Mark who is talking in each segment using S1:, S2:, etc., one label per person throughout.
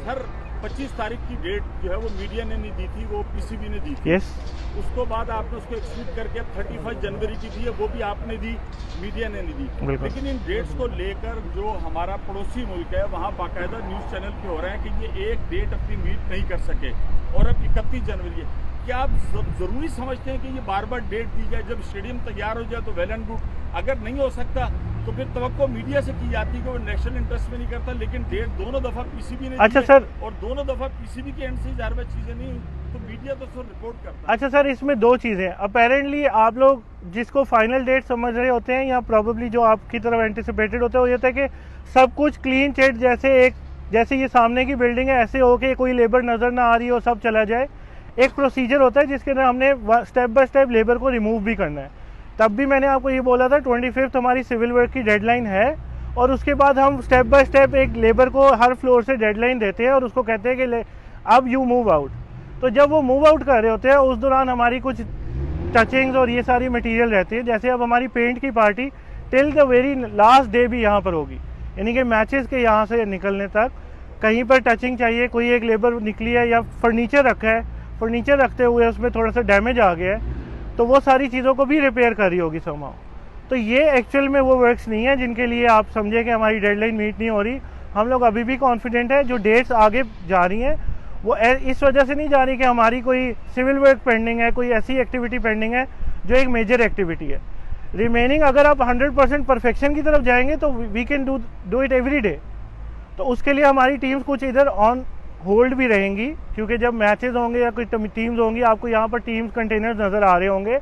S1: हर 25 तारीख की डेट जो है वो मीडिया ने नहीं दी थी, वो पीसीबी ने दी थी।
S2: यस।
S1: उसको बाद आपने उसको एक्सक्लूड करके 31 जनवरी की दी है, वो भी आपने दी, मीडिया ने नहीं दी। लेकिन इन डेट्स को लेकर जो हमारा पड़ोसी मुल्क है वहाँ बाकायदा न्यूज़ चैनल पे हो रहे हैं कि ये एक डेट अपनी मीट नहीं कर सके और अब 31 जनवरी है। क्या आप जरूरी समझते हैं कि ये बार बार डेट दी जाए? जब स्टेडियम तैयार हो जाए तो वेल एंड गुड, अगर नहीं हो सकता तो फिर तवक्को मीडिया से की जाती है कि वो नेशनल इंटरेस्ट में नहीं करता, लेकिन डेट दोनों दफा पीसीबी ने
S2: अच्छा सर,
S1: और दोनों दफा पीसीबी के एंड से ज़ाहिर बात चीजें नहीं हुई तो मीडिया तो सर रिपोर्ट करता है।
S2: अच्छा सर, इसमें दो चीज़ें अपेरेंटली आप लोग जिसको फाइनल डेट समझ रहे होते हैं या प्रॉबेबली जो आपकी तरफ एंटिसिपेटेड होता है वो ये होता है कि सब कुछ क्लीन चिट जैसे ये सामने की बिल्डिंग है ऐसे हो के कोई लेबर नज़र ना आ रही हो, सब चला जाए। एक प्रोसीजर होता है जिसके अंदर हमने स्टेप बाय स्टेप लेबर को रिमूव भी करना है। तब भी मैंने आपको ये बोला था 25 हमारी सिविल वर्क की डेडलाइन है और उसके बाद हम स्टेप बाय स्टेप एक लेबर को हर फ्लोर से डेडलाइन देते हैं और उसको कहते हैं कि अब यू मूव आउट। तो जब वो मूव आउट कर रहे होते हैं उस दौरान हमारी कुछ टचिंग्स और ये सारी मटेरियल रहती है। जैसे अब हमारी पेंट की party till the very last day भी यहाँ पर होगी, यानी कि मैचेस के यहाँ से निकलने तक कहीं पर टचिंग चाहिए, कोई एक लेबर निकली है या फर्नीचर रखा है, फर्नीचर रखते हुए उसमें थोड़ा सा डैमेज आ गया है तो वो सारी चीज़ों को भी रिपेयर कर रही होगी समहाउ। तो ये एक्चुअल में वो वर्क्स नहीं है जिनके लिए आप समझे कि हमारी डेडलाइन मीट नहीं हो रही। हम लोग अभी भी कॉन्फिडेंट है, जो डेट्स आगे जा रही हैं वो इस वजह से नहीं जा रही कि हमारी कोई सिविल वर्क पेंडिंग है, कोई ऐसी एक्टिविटी पेंडिंग है जो एक मेजर एक्टिविटी है। रिमेनिंग अगर आप 100% परफेक्शन की तरफ जाएंगे तो we can do it every day. तो उसके लिए हमारी टीम्स कुछ इधर ऑन होल्ड भी रहेंगी, क्योंकि जब मैचेस होंगे या कोई टीम्स होंगी, आपको यहाँ पर टीम्स कंटेनर्स नज़र आ रहे होंगे,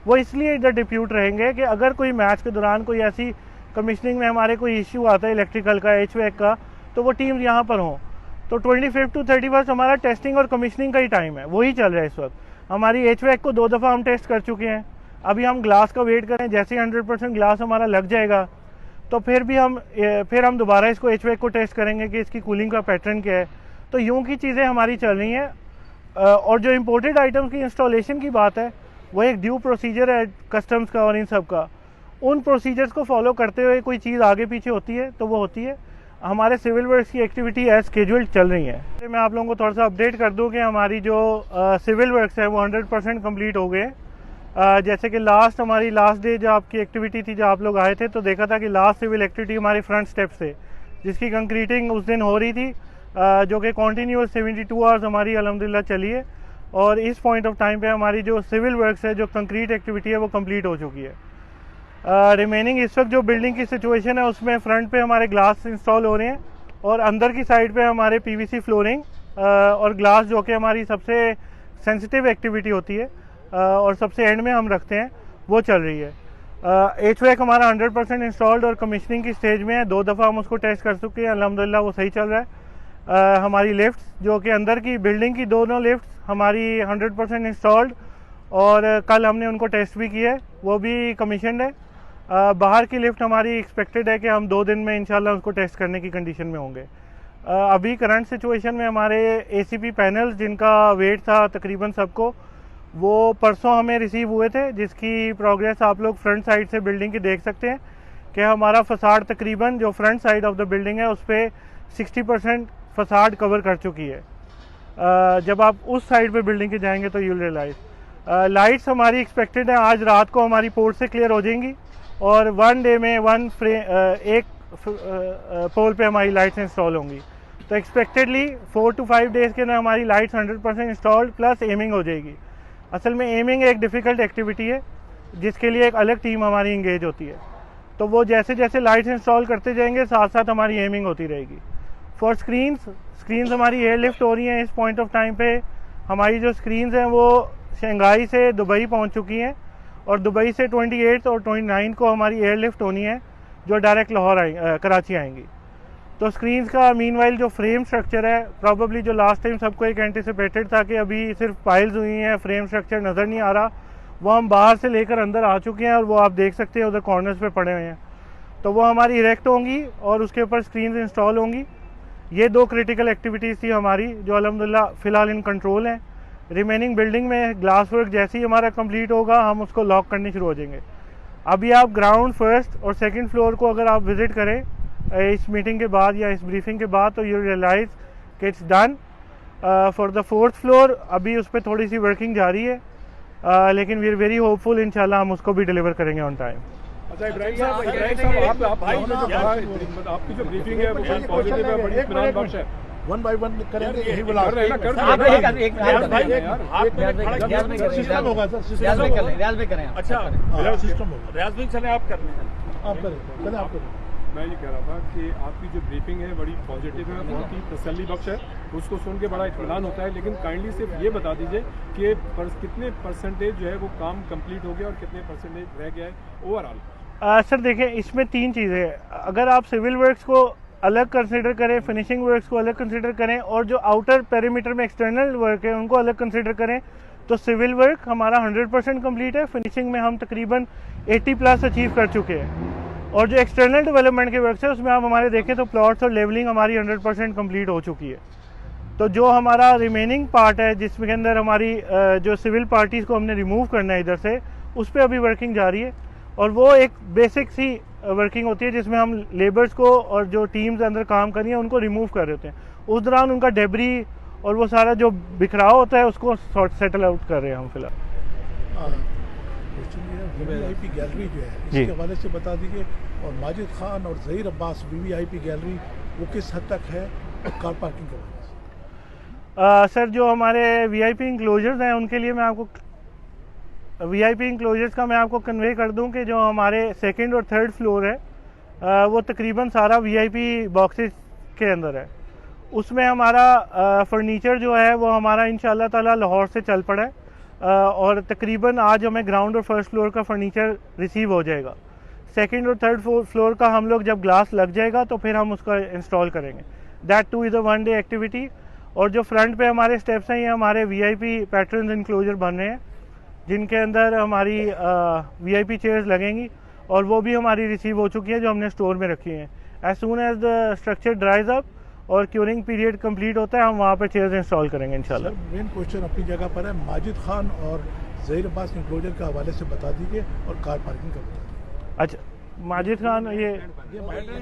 S2: वो इसलिए इधर डिप्यूट रहेंगे कि अगर कोई मैच के दौरान कोई ऐसी कमीशनिंग में हमारे कोई इश्यू आता है इलेक्ट्रिकल का, HVAC का, तो वो टीम्स यहाँ पर हों। तो 25 to 31 हमारा टेस्टिंग और कमीशनिंग का ही टाइम है, वही चल रहा है इस वक्त। हमारी HVAC को 2 दफ़ा हम टेस्ट कर चुके हैं, अभी हम ग्लास का वेट करें, जैसे 100% ग्लास हमारा लग जाएगा तो फिर हम दोबारा इसको HVAC को टेस्ट करेंगे कि इसकी कूलिंग का पैटर्न क्या है। तो यूं की चीज़ें हमारी चल रही हैं। और जो इम्पोर्टेड आइटम्स की इंस्टॉलेशन की बात है वो एक ड्यू प्रोसीजर है कस्टम्स का और इन सब का, उन प्रोसीजर्स को फॉलो करते हुए कोई चीज़ आगे पीछे होती है तो वो होती है। हमारे सिविल वर्क्स की एक्टिविटी एज स्केड्यूल्ड चल रही है। मैं आप लोगों को थोड़ा सा अपडेट कर दूं कि हमारी जो सिविल वर्क्स है वो 100% कम्प्लीट हो गए। जैसे कि हमारी लास्ट डे जो आपकी एक्टिविटी थी, जो आप लोग आए थे तो देखा था कि लास्ट सिविल एक्टिविटी हमारी फ्रंट स्टेप से जिसकी कंक्रीटिंग उस दिन हो रही थी, जो कि कॉन्टीन्यूस 72 आवर्स हमारी अल्हम्दुलिल्लाह चली है। और इस पॉइंट ऑफ टाइम पे हमारी जो सिविल वर्क्स है, जो कंक्रीट एक्टिविटी है वो कंप्लीट हो चुकी है। रिमेनिंग इस वक्त जो बिल्डिंग की सिचुएशन है उसमें फ्रंट पे हमारे ग्लास इंस्टॉल हो रहे हैं और अंदर की साइड पे हमारे PVC फ्लोरिंग और ग्लास, जो कि हमारी सबसे सेंसिटिव एक्टिविटी होती है और सबसे एंड में हम रखते हैं, वो चल रही है। HVAC हमारा 100% इंस्टॉल्ड और कमीशनिंग की स्टेज में है। 2 दफ़ा हम उसको टेस्ट कर चुके हैं, अल्हम्दुलिल्लाह वो सही चल रहा है। हमारी लिफ्ट्स, जो कि अंदर की बिल्डिंग की दोनों लिफ्ट्स हमारी 100% इंस्टॉल्ड और कल हमने उनको टेस्ट भी किया है, वो भी कमीशनड है। बाहर की लिफ्ट हमारी एक्सपेक्टेड है कि हम 2 दिन में इंशाल्लाह उसको टेस्ट करने की कंडीशन में होंगे। अभी करंट सिचुएशन में हमारे ACP पैनल्स, जिनका वेट था तकरीबन सबको, वो परसों हमें रिसीव हुए थे, जिसकी प्रोग्रेस आप लोग फ्रंट साइड से बिल्डिंग की देख सकते हैं कि हमारा फसाड तकरीबन जो front side of the building है उस पर 60% फसाड कवर कर चुकी है। जब आप उस साइड पे बिल्डिंग के जाएंगे तो यूल रियलाइज। लाइट्स हमारी एक्सपेक्टेड है आज रात को हमारी पोर्ट से क्लियर हो जाएंगी और 1 डे में एक पोल पे हमारी लाइट्स इंस्टॉल होंगी। तो एक्सपेक्टेडली 4 to 5 डेज़ के अंदर हमारी लाइट्स 100% इंस्टॉल्ड प्लस एमिंग हो जाएगी। असल में एमिंग एक डिफ़िकल्ट एक्टिविटी है जिसके लिए एक अलग टीम हमारी इंगेज होती है, तो वो जैसे जैसे लाइट्स इंस्टॉल करते जाएंगे साथ साथ हमारी एमिंग होती रहेगी। फॉर स्क्रीन्स हमारी एयर लिफ्ट हो रही हैं इस पॉइंट ऑफ टाइम पे। हमारी जो स्क्रीन्स हैं वो शंघाई से दुबई पहुंच चुकी हैं और दुबई से 28 और 29 को हमारी एयर लिफ्ट होनी है जो डायरेक्ट कराची आएंगी। तो स्क्रीन्स का मीनवाइल जो फ्रेम स्ट्रक्चर है, प्रॉबेबली जो लास्ट टाइम सबको एक एंटिसिपेटेड था कि अभी सिर्फ पाइल्स हुई हैं, फ्रेम स्ट्रक्चर नज़र नहीं आ रहा, वो हम बाहर से लेकर अंदर आ चुके हैं और वो आप देख सकते हैं उधर कॉर्नर्स पे पड़े हुए हैं। तो वो हमारी इरेक्ट होंगी और उसके ऊपर स्क्रीन्स इंस्टॉल होंगी। ये 2 क्रिटिकल एक्टिविटीज़ थी हमारी जो अल्हम्दुलिल्लाह फ़िलहाल इन कंट्रोल हैं। रिमेनिंग बिल्डिंग में ग्लास वर्क जैसे ही हमारा कंप्लीट होगा हम उसको लॉक करने शुरू हो जाएंगे। अभी आप ग्राउंड फर्स्ट और सेकंड फ्लोर को अगर आप विज़िट करें इस मीटिंग के बाद या इस ब्रीफिंग के बाद तो you realise it's done for the 4th floor. अभी उस पर थोड़ी सी वर्किंग जारी है, लेकिन वी आर वेरी होपफुल, इंशाल्लाह हम उसको भी डिलीवर करेंगे ऑन टाइम।
S3: अच्छा इब्राहिम साहब, आपकी जो ब्रीफिंग है वो बड़ी पॉजिटिव है, बड़ी इत्मीनान बख्श है।
S4: वन बाय वन करेंगे, यही बोला
S3: कर रहे हैं ना, कर
S4: सिस्टम होगा सर,
S5: रियाज में करें।
S1: अच्छा
S4: सिस्टम होगा,
S1: रियाज भाई चले आप करने हैं।
S4: आप करें, पहले आप करें।
S3: मैं ये कह रहा था कि आपकी जो ब्रीफिंग है बड़ी पॉजिटिव है, बहुत ही तसल्ली बख्श है, उसको सुन के बड़ा इत्मीनान होता है। लेकिन काइंडली सिर्फ ये बता दीजिए कि कितने परसेंटेज जो है वो काम कंप्लीट हो गया और कितने परसेंटेज रह गया है ओवरऑल।
S2: सर देखें, इसमें 3 चीज़ें हैं। अगर आप सिविल वर्क्स को अलग कंसिडर करें, फिनिशिंग वर्क्स को अलग कंसिडर करें और जो आउटर पेरीमीटर में एक्सटर्नल वर्क है उनको अलग कंसिडर करें, तो सिविल वर्क हमारा 100% कंप्लीट है। फिनिशिंग में हम तकरीबन 80+ अचीव कर चुके हैं। और जो एक्सटर्नल डेवलपमेंट के वर्क है उसमें आप हमारे देखें तो प्लॉट्स और लेवलिंग हमारी 100% कंप्लीट हो चुकी है। तो जो हमारा रिमेनिंग पार्ट है जिसमें के अंदर हमारी जो सिविल पार्टीज़ को हमने रिमूव करना है इधर से, उस पर अभी वर्किंग जारी है। और वो एक बेसिक सी वर्किंग होती है जिसमें हम लेबर्स को और जो टीम्स अंदर काम कर रही हैं उनको रिमूव कर रहे होते हैं। उस दौरान उनका डेबरी और वो सारा जो बिखराव होता है उसको सेटल आउट कर रहे हैं हम फिलहाल।
S4: वीवीआईपी गैलरी जो है इसके हवाले से बता दीजिए, और माजिद खान और ज़हीर अब्बास वीवीआईपी गैलरी वो किस हद तक है, और कार पार्किंग के हवाले से।
S2: सर जो हमारे वीआईपी इंक्लोजर्स हैं उनके लिए मैं आपको वीआईपी इंक्लोजर्स का मैं आपको कन्वे कर दूं कि जो हमारे 2nd और 3rd फ्लोर है वो तकरीबन सारा वीआईपी बॉक्सेस के अंदर है। उसमें हमारा फर्नीचर जो है वो हमारा इंशाल्लाह ताला लाहौर से चल पड़ा है और तकरीबन आज हमें ग्राउंड और 1st फ्लोर का फर्नीचर रिसीव हो जाएगा। 2nd और 3rd फ्लोर का हम लोग जब ग्लास लग जाएगा तो फिर हम उसका इंस्टॉल करेंगे। That two is a 1 day activity. और जो फ्रंट पे हमारे स्टेप्स हैं ये हमारे वीआईपी पैटर्न्स इंक्लोजर बन रहे हैं जिनके अंदर हमारी वीआईपी चेयर्स लगेंगी और वो भी हमारी रिसीव हो चुकी है जो हमने स्टोर में रखी हैं। As soon as the structure dries up और क्यूरिंग पीरियड कंप्लीट होता है हम वहाँ पे चेयर्स इंस्टॉल करेंगे इंशाल्लाह।
S4: मेन क्वेश्चन अपनी जगह पर है, माजिद खान और ज़हीर अब्बास इंक्लोजर के हवाले से बता दीजिए और कार पार्किंग का बता दीजिए।
S2: अच्छा, माजिद खान ये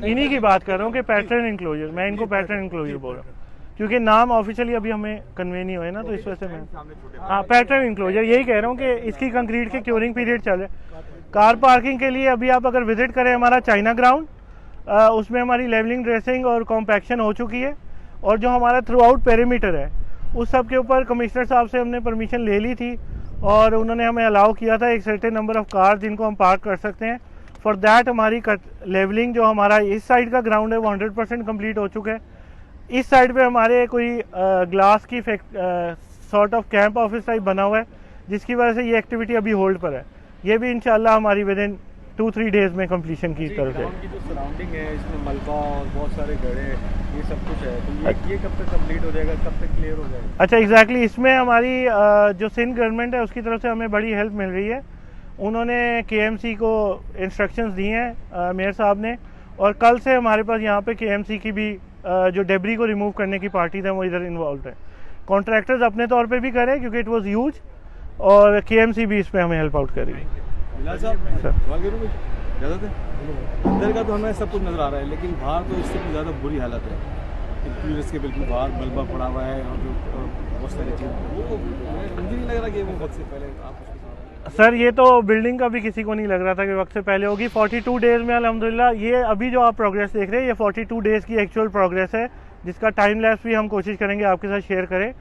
S2: इन्हीं की बात कर रहा हूँ कि पैटर्न इंक्लोजर, मैं इनको पैटर्न इंक्लोजर बोल रहा हूँ क्योंकि नाम ऑफिशियली अभी हमें कन्वे नहीं हुए ना, तो इस वजह से मैं हाँ पैटर्न इंक्लोजर यही कह रहा हूँ कि इसकी कंक्रीट के क्यूरिंग पीरियड चल रहा है। कार पार्किंग के लिए अभी आप अगर विजिट करें हमारा चाइना ग्राउंड, उसमें हमारी लेवलिंग ड्रेसिंग और कॉम्पैक्शन हो चुकी है और जो हमारा थ्रू आउट पेरीमीटर है उस सब के ऊपर कमिश्नर साहब से हमने परमिशन ले ली थी और उन्होंने हमें अलाउ किया था एक सर्टेन नंबर ऑफ कार जिनको हम पार्क कर सकते हैं। फॉर दैट हमारी लेवलिंग जो हमारा इस साइड का ग्राउंड है वो 100% कम्प्लीट हो चुका है। इस साइड पे हमारे कोई ग्लास की sort of camp office type बना हुआ है जिसकी वजह से ये एक्टिविटी अभी होल्ड पर है। ये भी इंशाल्लाह हमारी विद इन 2-3 डेज में कंप्लीशन की तरफ है।
S5: की जो सराउंडिंग है इसमें मलबा और बहुत सारे गड्ढे ये सब कुछ है, तो ये कब तक कंप्लीट हो जाएगा, कब तक क्लियर हो जाएगा?
S2: अच्छा एग्जैक्टली इसमें हमारी जो सिंध गवर्नमेंट है उसकी तरफ से हमें बड़ी हेल्प मिल रही है। उन्होंने KMC को इंस्ट्रक्शंस दी हैं मेयर साहब ने, और कल से हमारे पास यहाँ पे KMC की भी जो डेबरी को रिमूव करने की पार्टीज हैं वो इधर इन्वॉल्व है। कॉन्ट्रैक्टर्स अपने तौर पे भी करें क्योंकि इट वाज ह्यूज, और KMC भी इसमें हमें हेल्प आउट करी।
S5: अंदर का तो हमें सब कुछ नजर आ रहा है लेकिन बाहर तो इससे भी ज़्यादा बुरी हालत है। के बिल्कुल बाहर मलबा पड़ा हुआ है और जो बहुत सारी चीज़ वो मुझे नहीं लग रहा कि वो वक्त से पहले आप
S2: सर ये तो बिल्डिंग का भी किसी को नहीं लग रहा था कि वक्त से पहले होगी। 42 डेज़ में अल्हम्दुलिल्लाह ये अभी जो आप प्रोग्रेस देख रहे हैं ये 42 डेज़ की एक्चुअल प्रोग्रेस है जिसका टाइम लैप्स भी हम कोशिश करेंगे आपके साथ शेयर करें।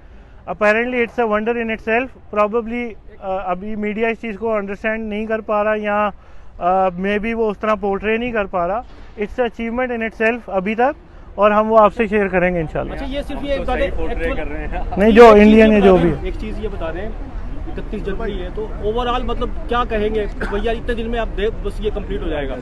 S2: Apparently it's a wonder in itself. Probably अभी मीडिया इस चीज़ को अंडरस्टैंड नहीं कर पा रहा या मे बी वो उस तरह पोर्ट्रे नहीं कर पा रहा। इट्स अचीवमेंट इन इटसेल्फ अभी तक, और हम वो आपसे शेयर करेंगे इंशाल्लाह।
S5: अच्छा ये सिर्फ ये बता दें
S1: कर रहे हैं
S2: नहीं जो इंडियन है जो भी
S5: एक चीज़ ये बता दें 31 जनवरी है तो ओवरऑल मतलब क्या कहेंगे भैया इतने दिन में आप बस ये कंप्लीट हो जाएगा,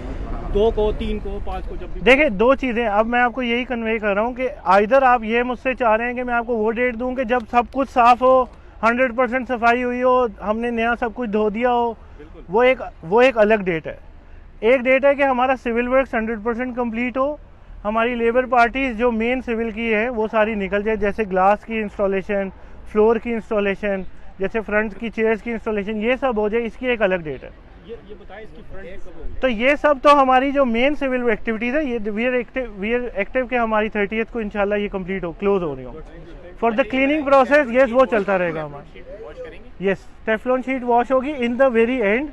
S5: 2 को 3 को 5 को जब भी?
S2: देखिए दो चीज़ें अब मैं आपको यही कन्वे कर रहा हूँ कि आइदर आप ये मुझसे चाह रहे हैं कि मैं आपको वो डेट दूँ कि जब सब कुछ साफ़ हो, 100% सफाई हुई हो, हमने नया सब कुछ धो दिया हो, वो एक अलग डेट है। एक डेट है कि हमारा सिविल वर्क्स 100% कंप्लीट हो, हमारी लेबर पार्टीज जो मेन सिविल की है वो सारी निकल जाए, जैसे ग्लास की इंस्टॉलेशन, फ्लोर की इंस्टॉलेशन, जैसे फ्रंट की चेयर्स की इंस्टॉलेशन, ये सब हो जाए, इसकी एक अलग डेट है।
S3: ये बताएं इसकी फ्रंट कब होगी?
S2: तो ये सब तो हमारी जो मेन सिविल एक्टिविटीज है, ये वी आर एक्टिव के हमारी 30th को इंशाल्लाह ये कंप्लीट हो, क्लोज हो रही हो। For the cleaning process yes वो चलता रहेगा हमारा। यस, टेफ्लॉन शीट वॉश होगी इन द वेरी एंड,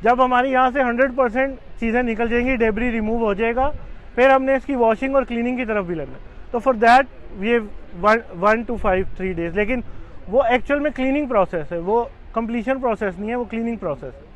S2: जब हमारी यहाँ से 100% चीज़ें निकल जाएंगी, डेब्री रिमूव हो जाएगा, फिर हमने इसकी वॉशिंग और क्लीनिंग की तरफ भी लगना है। तो for that we have 1 to 3 days, लेकिन वो एक्चुअल में क्लीनिंग प्रोसेस है, वो कंप्लीशन प्रोसेस नहीं है, वो क्लीनिंग प्रोसेस है।